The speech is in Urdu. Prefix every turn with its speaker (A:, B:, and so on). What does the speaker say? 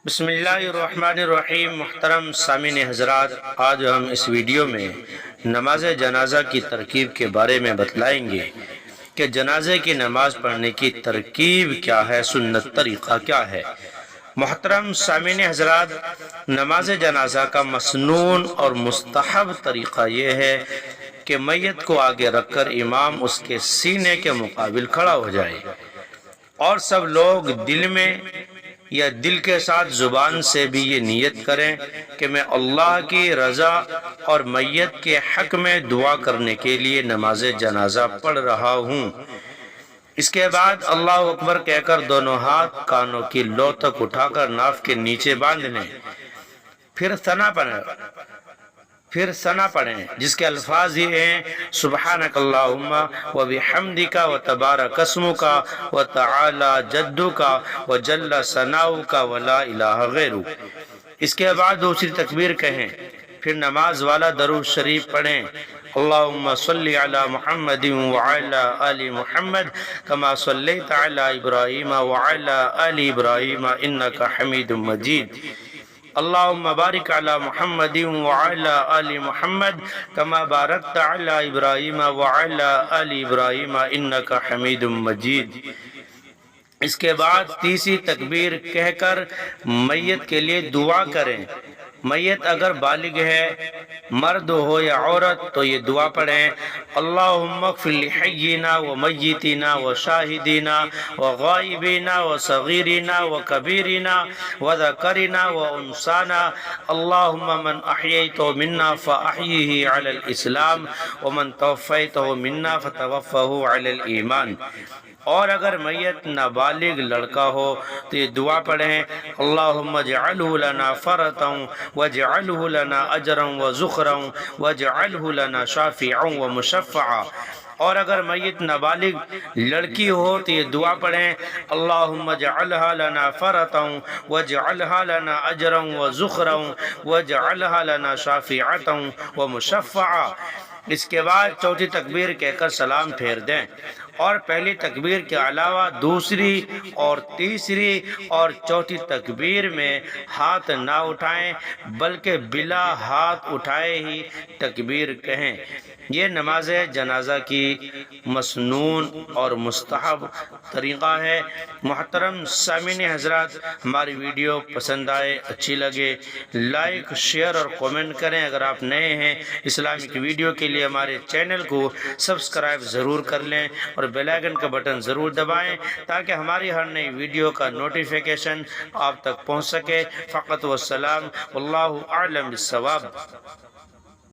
A: بسم اللہ الرحمن الرحیم۔ محترم سامعین حضرات، آج ہم اس ویڈیو میں نماز جنازہ کی ترکیب کے بارے میں بتلائیں گے کہ جنازے کی نماز پڑھنے کی ترکیب کیا ہے، سنت طریقہ کیا ہے۔ محترم سامعین حضرات، نماز جنازہ کا مسنون اور مستحب طریقہ یہ ہے کہ میت کو آگے رکھ کر امام اس کے سینے کے مقابل کھڑا ہو جائے اور سب لوگ دل میں یا دل کے ساتھ زبان سے بھی یہ نیت کریں کہ میں اللہ کی رضا اور میت کے حق میں دعا کرنے کے لیے نماز جنازہ پڑھ رہا ہوں۔ اس کے بعد اللہ اکبر کہہ کر دونوں ہاتھ کانوں کی لو تک اٹھا کر ناف کے نیچے باندھ لیں، پھر ثنا پڑھیں جس کے الفاظ یہ ہیں: سبحانک اللہم و بحمدک و تبارک اسمک و تعالی جدک و جل ثناؤک و لا الہ غیرک۔ اس کے بعد دوسری تکبیر کہیں، پھر نماز والا درود شریف پڑھیں: اللہم صلی علی محمد وعلی آل محمد کما صلیت علی ابراہیم وعلی آل ابراہیم انک حمید مجید۔ اللہم بارک علی محمد وعلی آل محمد کما بارکت علی ابراہیم وعلی آل ابراہیم انک حمید مجید۔ اس کے بعد تیسری تکبیر کہہ کر میت کے لیے دعا کریں۔ میت اگر بالغ ہے، مرد ہو یا عورت، تو یہ دعا پڑھیں: اللہم اغفر لحینا و میتینا و شاہدینا و غائبینا و صغیرنا و کبیرنا و ذکرنا و انسانا، اللہم من احییتہ منا فاحیہ علی الاسلام ومن توفیتہ منا فتوفہ علی الایمان۔ اور اگر میت نابالغ لڑکا ہو تو یہ دعا پڑھیں: اللہم اجعلہ لنا فرطا واجعلہ لنا اجرا وذخرا واجعلہ لنا شافعا ومشفعا۔ اور اگر میت نابالغ لڑکی ہو تو یہ دعا پڑھیں: اللہم اجعلہا لنا فرطا واجعلہا لنا اجرا وذخرا واجعلہا لنا شافعا ومشفعا۔ اس کے بعد چوتھی تکبیر کہہ کر سلام پھیر دیں اور پہلی تکبیر کے علاوہ دوسری اور تیسری اور چوتھی تکبیر میں ہاتھ نہ اٹھائیں بلکہ بلا ہاتھ اٹھائے ہی تکبیر کہیں۔ یہ نماز جنازہ کی مسنون اور مستحب طریقہ ہے۔ محترم سامعین حضرات، ہماری ویڈیو پسند آئے، اچھی لگے، لائک، شیئر اور کومنٹ کریں۔ اگر آپ نئے ہیں اسلامک ویڈیو کے لیے ہمارے چینل کو سبسکرائب ضرور کر لیں اور بیل آئیکن کا بٹن ضرور دبائیں تاکہ ہماری ہر نئی ویڈیو کا نوٹیفیکیشن آپ تک پہنچ سکے۔ فقط والسلام، واللہ اعلم بالصواب۔